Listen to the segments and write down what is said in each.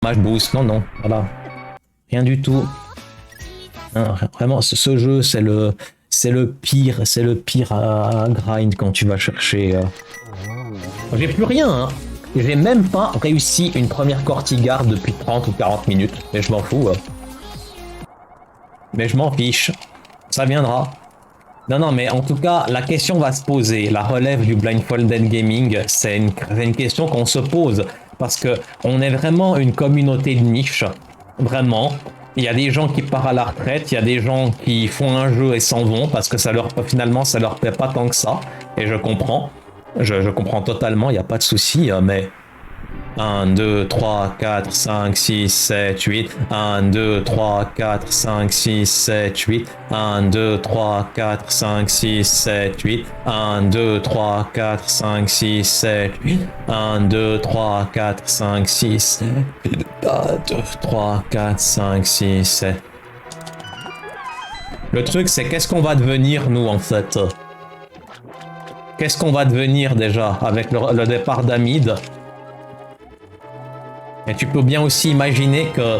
Match boost, non, non, voilà. Rien du tout. Non, vraiment, ce jeu, c'est le pire à grind quand tu vas chercher. J'ai plus rien, hein. J'ai même pas réussi une première Cortigarde depuis 30 ou 40 minutes, mais je m'en fous. Mais je m'en fiche. Ça viendra. Non, non, mais en tout cas, la question va se poser. La relève du Blindfolded Gaming, c'est une question qu'on se pose. Parce que on est vraiment une communauté de niche. Vraiment. Il y a des gens qui partent à la retraite, il y a des gens qui font un jeu et s'en vont parce que finalement, ça leur plaît pas tant que ça. Et je comprends. Je comprends totalement, il n'y a pas de souci, mais 1, 2, 3, 4, 5, 6, 7, 8. 1, 2, 3, 4, 5, 6, 7, 8. 1, 2, 3, 4, 5, 6, 7, 8. 1, 2, 3, 4, 5, 6, 7, 8. 1, 2, 3, 4, 5, 6, 7. 1, 2, 3, 4, 5, 6, 7. Le truc, c'est qu'est-ce qu'on va devenir, nous, en fait? Qu'est-ce qu'on va devenir déjà avec le départ d'Amid? Et tu peux bien aussi imaginer que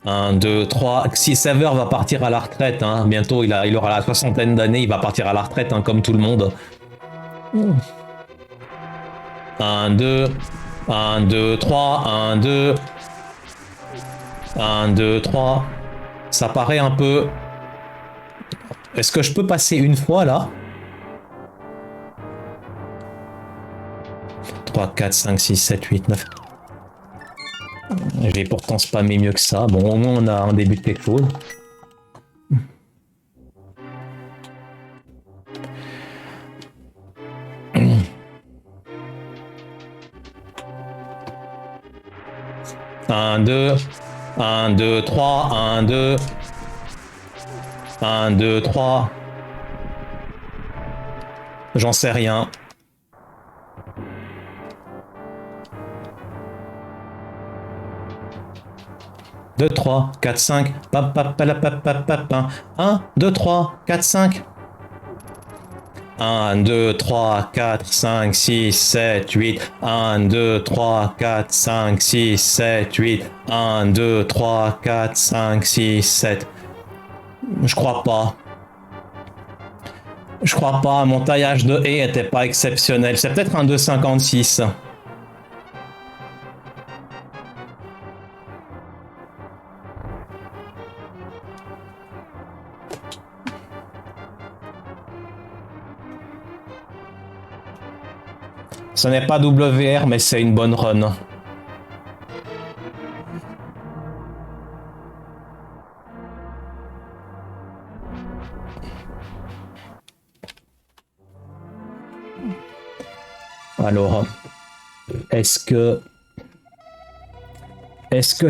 1, 2, 3, si Sever va partir à la retraite, hein, bientôt il aura la soixantaine d'années, il va partir à la retraite, hein, comme tout le monde. 1, 2, 1, 2, 3, 1, 2, 1, 2, 3. Ça paraît un peu... Est-ce que je peux passer une fois là? 3, 4, 5, 6, 7, 8, 9. J'ai pourtant spammé mieux que ça. Bon, au moins on a un début de quelque chose. Un, deux, 1, 2, 3, 1, 2, 1, 2, 3. J'en sais rien. Deux, 3, 4, 5. 1, 2, 3, 4, 5. 1, 2, 3, 4, 5, 6, 7, 8. 1, 2, 3, 4, 5, 6, 7, 8. 1, 2, 3, 4, 5, 6, 7. Je crois pas. Je crois pas. Mon taillage de haie était pas exceptionnel. C'est peut-être un 2,56. Ce n'est pas WR, mais c'est une bonne run. Alors, est-ce que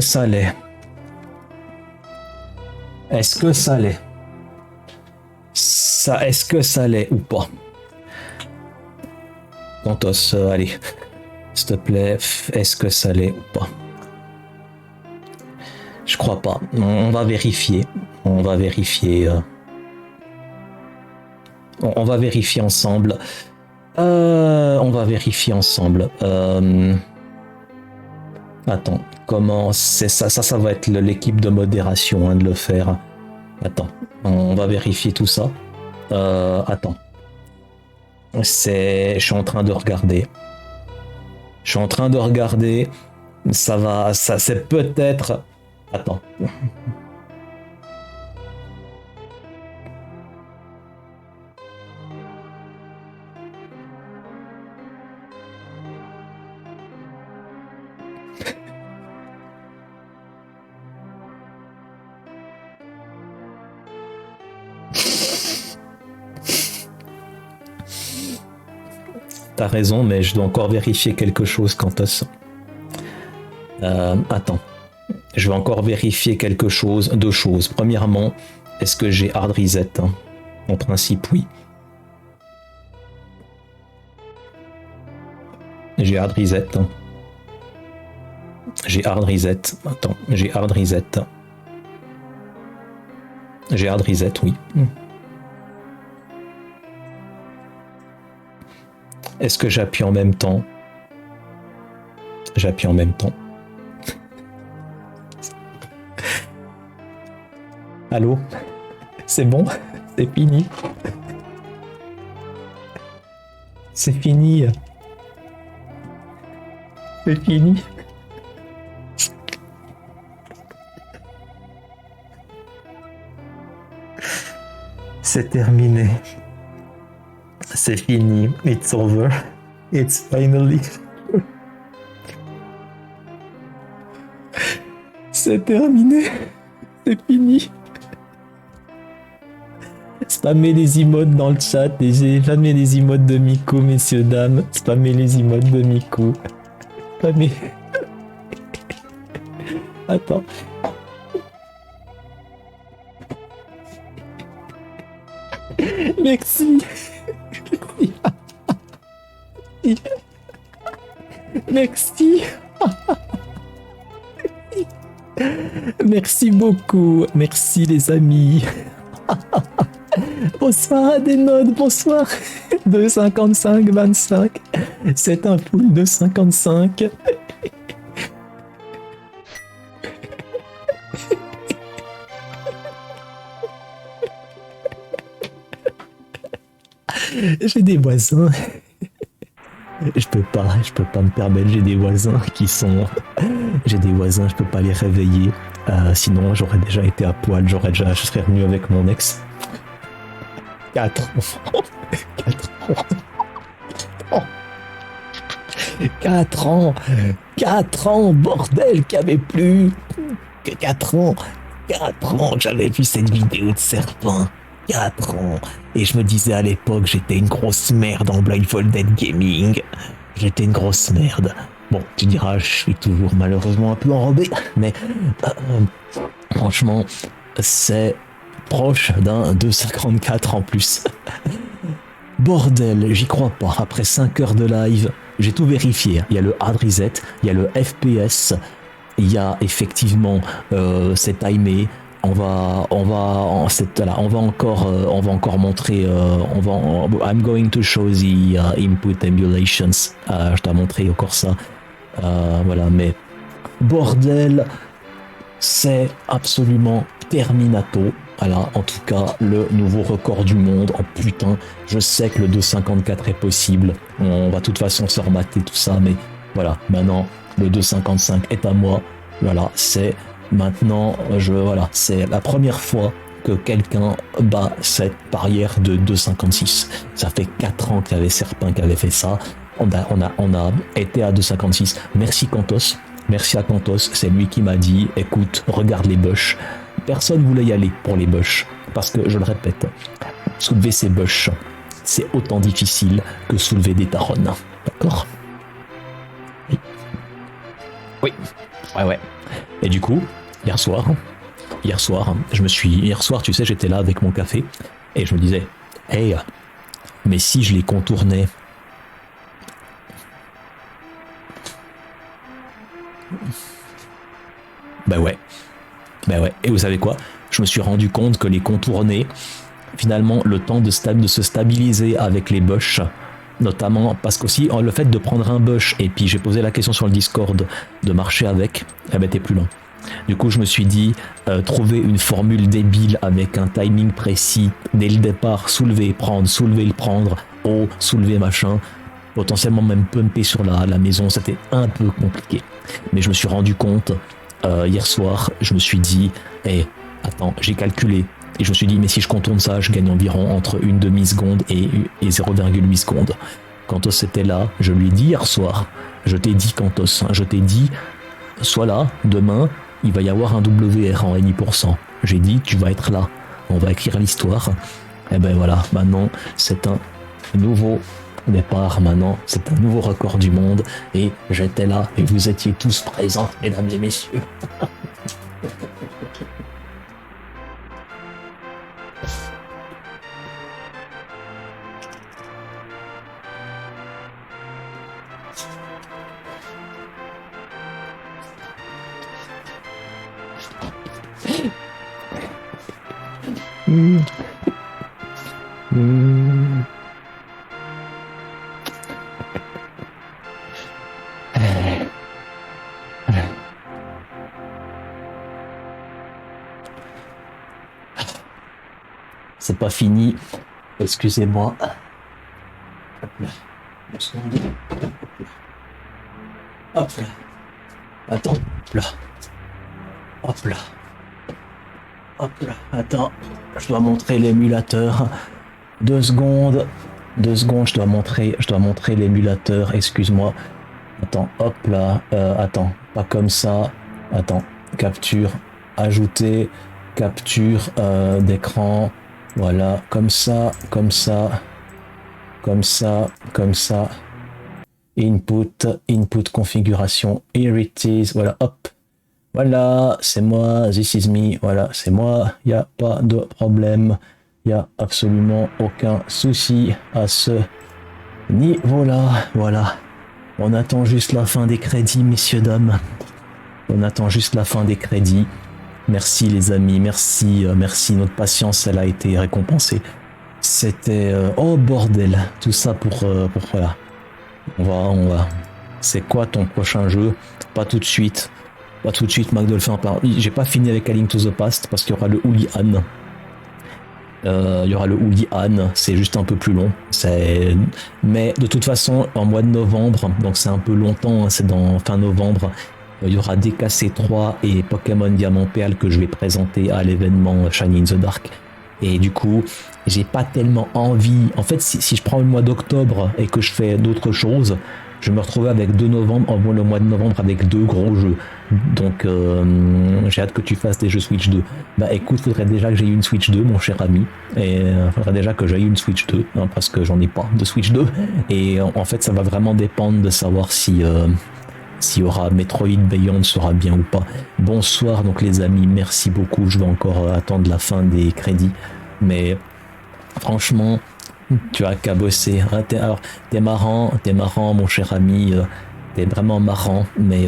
ça l'est? Est-ce que ça l'est? Ça, est-ce que ça l'est ou pas? Quantos, allez, s'il te plaît, est-ce que ça l'est ou pas? Je crois pas. On va vérifier. On va vérifier. On va vérifier ensemble. On va vérifier ensemble. Attends, comment c'est ça? Ça va être l'équipe de modération hein, de le faire. Attends, on va vérifier tout ça. Attends. Je suis en train de regarder. Je suis en train de regarder. Ça va, ça c'est peut-être. Attends. T'as raison, mais je dois encore vérifier quelque chose quant à ça. Attends. Je vais encore vérifier quelque chose, deux choses. Premièrement, est-ce que j'ai hard reset hein? En principe, oui. J'ai hard reset. Hein. J'ai hard reset. Attends, j'ai hard reset. J'ai hard reset, oui. Est-ce que j'appuie en même temps? J'appuie en même temps. Allô? C'est bon? C'est fini? C'est fini? C'est fini? C'est terminé. C'est fini. It's over. It's finally. C'est terminé. C'est fini. Spammez les emotes dans le chat et j'ai jamais les emotes de Miku, messieurs, dames. Spammez les emotes de Miku. Spammez. Attends. Merci. Merci. Merci beaucoup. Merci les amis. Bonsoir Adenode, bonsoir. 2,55, 25. C'est un full de 55. J'ai des voisins. Je peux pas me permettre, j'ai des voisins qui sont... J'ai des voisins, je peux pas les réveiller. Sinon, j'aurais déjà été à poil, je serais revenu avec mon ex. 4 ans. 4 ans. 4 ans. 4 ans, bordel, qu'il n'y avait plus que 4 ans. 4 ans, j'avais vu cette vidéo de serpent. 4 ans. Et je me disais à l'époque, j'étais une grosse merde en Blindfolded Gaming. J'étais une grosse merde. Bon, tu diras, je suis toujours malheureusement un peu enrobé, mais franchement, c'est proche d'un 2,54 en plus. Bordel, j'y crois pas. Après 5 heures de live, j'ai tout vérifié. Il y a le hard reset, il y a le FPS, il y a effectivement c'est timé. On va encore montrer. I'm going to show the input emulations. Je t'ai montré encore ça. Voilà, mais bordel, c'est absolument terminato. Voilà, en tout cas, le nouveau record du monde. Oh putain, je sais que le 2,54 est possible. On va de toute façon se remater tout ça, mais voilà, maintenant, le 2,55 est à moi. Voilà, c'est maintenant, c'est la première fois que quelqu'un bat cette barrière de 2,56. Ça fait 4 ans qu'il y avait Serpin qui avait fait ça. On a été à 2,56. Merci Kantos. Merci à Kantos. C'est lui qui m'a dit, écoute, regarde les bush. Personne voulait y aller pour les bush. Parce que, je le répète, soulever ces bush, c'est autant difficile que soulever des taronnes. D'accord? Oui. Oui. Ouais. Et du coup, hier soir, tu sais, j'étais là avec mon café et je me disais, hey, mais si je les contournais. Bah ouais. Et vous savez quoi? Je me suis rendu compte que les contourner, finalement, le temps de se stabiliser avec les bush, notamment parce qu'aussi le fait de prendre un bush, et puis j'ai posé la question sur le Discord de marcher avec, t'es plus lent. Du coup, je me suis dit, trouver une formule débile avec un timing précis, dès le départ, soulever, le prendre, soulever, machin, potentiellement même pumper sur la maison, c'était un peu compliqué. Mais je me suis rendu compte, hier soir, je me suis dit, attends, j'ai calculé, et je me suis dit, mais si je contourne ça, je gagne environ entre une demi-seconde et 0,8 secondes. Kantos était là, je lui ai dit hier soir, je t'ai dit Kantos, je t'ai dit, sois là, demain, il va y avoir un WR en NI%. J'ai dit, tu vas être là, on va écrire l'histoire. Et ben voilà, maintenant, c'est un nouveau départ, maintenant, c'est un nouveau record du monde, et j'étais là, et vous étiez tous présents, mesdames et messieurs. c'est pas fini. Excusez-moi. Hop là. 2 secondes. Hop là. Attends. Hop là. Hop là. Hop là. Attends. Je dois montrer l'émulateur. 2 secondes. 2 secondes, je dois montrer l'émulateur. Excuse-moi. Attends, hop là. Attends, pas comme ça. Attends. Capture. Ajouter. Capture d'écran. Voilà. Comme ça. Comme ça. Comme ça. Comme ça. Input configuration. Here it is. Voilà. Hop. Voilà. C'est moi. This is me. Voilà. C'est moi. Il n'y a pas de problème. Il n'y a absolument aucun souci à ce niveau-là. Voilà. On attend juste la fin des crédits, messieurs, dames. On attend juste la fin des crédits. Merci les amis, merci, merci. Notre patience, elle a été récompensée. C'était... oh bordel. Tout ça pour voilà. On va. C'est quoi ton prochain jeu? Pas tout de suite. Pas tout de suite, McDolphin. J'ai pas fini avec A Link to the Past parce qu'il y aura le Hoolihan. Il y aura le Hoolihan, c'est juste un peu plus long. Mais de toute façon, en mois de novembre, donc c'est un peu longtemps, hein, c'est dans fin novembre, il y aura DKC3 et Pokémon Diamant Perle que je vais présenter à l'événement Shiny in the Dark. Et du coup, j'ai pas tellement envie. En fait, si je prends le mois d'octobre et que je fais d'autres choses, je me retrouve avec le mois de novembre avec 2 gros jeux. Donc j'ai hâte que tu fasses des jeux Switch 2. Bah écoute, faudrait déjà que j'aie une Switch 2, mon cher ami. Et faudrait déjà que j'aie une Switch 2, hein, parce que j'en ai pas de Switch 2. Et en fait, ça va vraiment dépendre de savoir si s'il y aura Metroid Beyond sera bien ou pas. Bonsoir donc les amis, merci beaucoup. Je vais encore attendre la fin des crédits. Mais franchement, tu as qu'à bosser. Hein, t'es marrant, mon cher ami. T'es vraiment marrant, mais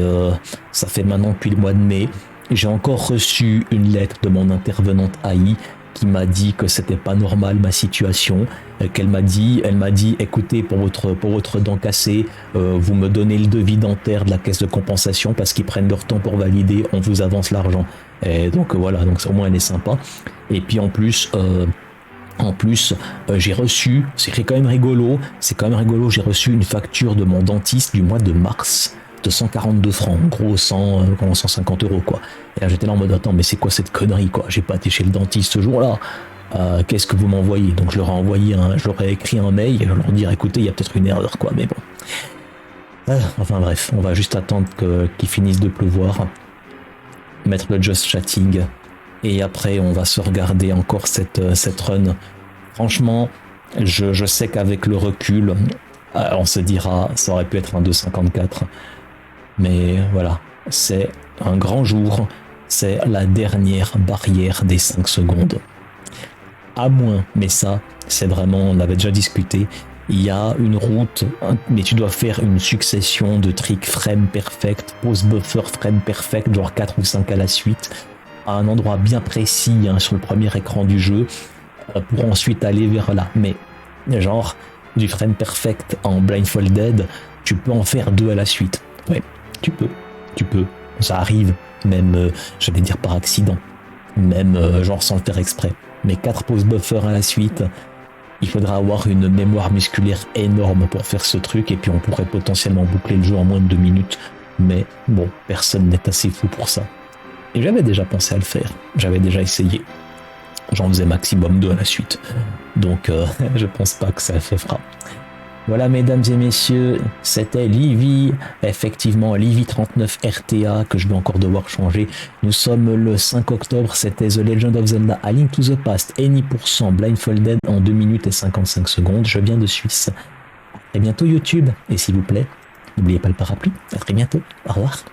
ça fait maintenant depuis le mois de mai. J'ai encore reçu une lettre de mon intervenante AI qui m'a dit que c'était pas normal ma situation. Elle m'a dit, écoutez, pour votre dent cassée, vous me donnez le devis dentaire de la caisse de compensation parce qu'ils prennent leur temps pour valider, on vous avance l'argent. Et donc voilà, donc au moins elle est sympa. Et puis en plus, j'ai reçu, c'est quand même rigolo, j'ai reçu une facture de mon dentiste du mois de mars de 142 francs, en gros 150 euros quoi. Et là j'étais là en mode attends, mais c'est quoi cette connerie quoi, j'ai pas été chez le dentiste ce jour-là, qu'est-ce que vous m'envoyez? Donc je leur ai écrit un mail et je leur dire écoutez, il y a peut-être une erreur quoi, mais bon. Enfin bref, on va juste attendre qu'il finisse de pleuvoir, mettre le just chatting. Et après, on va se regarder encore cette run. Franchement, je sais qu'avec le recul, on se dira, ça aurait pu être un 2,54. Mais voilà, c'est un grand jour. C'est la dernière barrière des 5 secondes. À moins, mais ça, c'est vraiment, on avait déjà discuté, il y a une route, mais tu dois faire une succession de tricks frame perfect, pause buffer frame perfect, genre 4 ou 5 à la suite, à un endroit bien précis hein, sur le premier écran du jeu pour ensuite aller vers là. Mais genre du frame perfect en blindfolded, tu peux en faire 2 à la suite. Ouais, tu peux. Ça arrive, même j'allais dire par accident, même genre sans le faire exprès. Mais 4 pause buffer à la suite, il faudra avoir une mémoire musculaire énorme pour faire ce truc et puis on pourrait potentiellement boucler le jeu en moins de 2 minutes. Mais bon, personne n'est assez fou pour ça. Et j'avais déjà pensé à le faire, j'avais déjà essayé. J'en faisais maximum 2 à la suite. Donc je pense pas que ça fera. Voilà mesdames et messieurs, c'était Livy, effectivement Livy 39 RTA que je vais encore devoir changer. Nous sommes le 5 octobre, c'était The Legend of Zelda A Link to the Past, Any% blindfolded en 2 minutes et 55 secondes. Je viens de Suisse. À très bientôt YouTube, et s'il vous plaît, n'oubliez pas le parapluie. À très bientôt, au revoir.